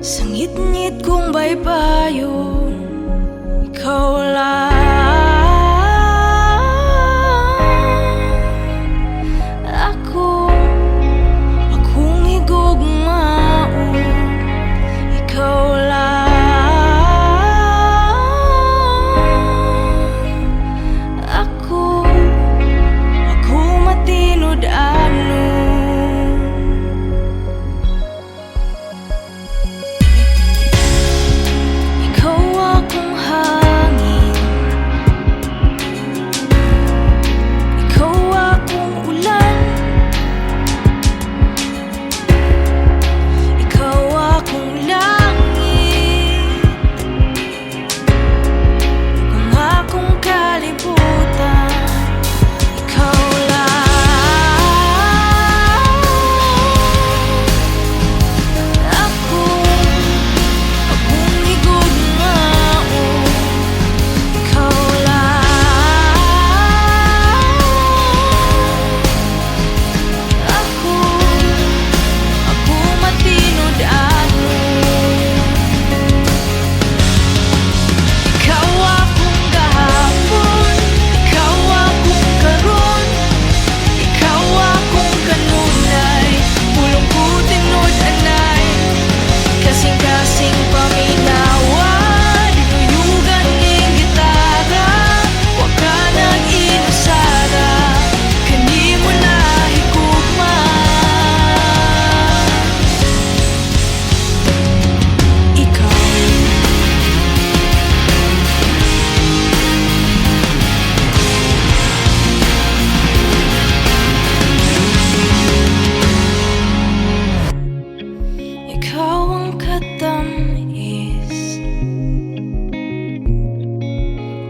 Sangit-ngit kong baybayon, ikaw lang. Akong higugmao, ikaw lang. Ako matinod-ano.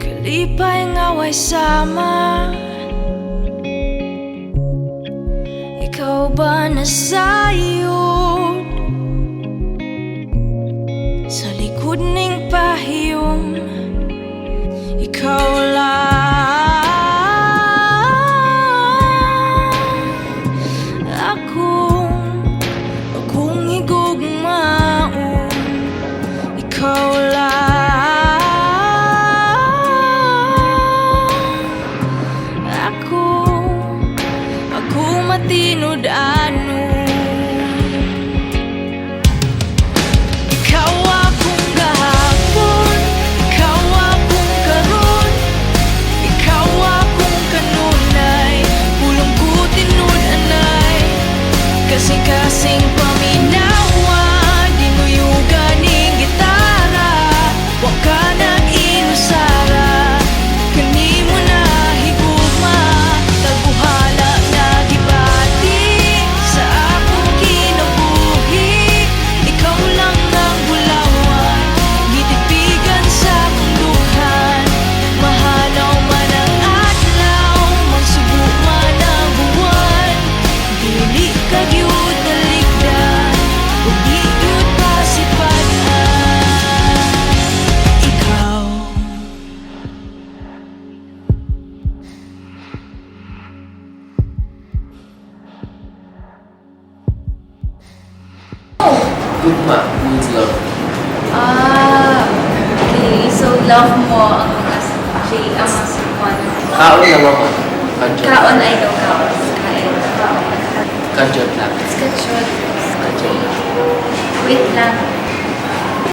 Kalipay nga way sama, ikaw ba nasayod sa likod ning pahiyom? Ikaw lang. Akong higugmao, ikaw lang. Matinod-ano. Ikaw akong gahapon, ikaw akong karon, ikaw akong kanunay, pulong ko tinud-anay, kasing-kasing paminawa, dinuyugan ning gitara, wa ka nang inusara, kanimo na higugma, tagbuhala na gibati sa akong kinabuhi. Ikaw lang ang bulawan, gitipigan sa akong duhan, mahalaw man ang adlaw, magsubo man ang buwan, dili ka gyud naligdan, ug di gyud pasipadhan. Ikaw. Gugma means love. Okay. So, love mo ang mga sipon. Kaon lang ako. Kaon ay daw kaon. Kajot lang. Sketchot. Kajot. Wait lang.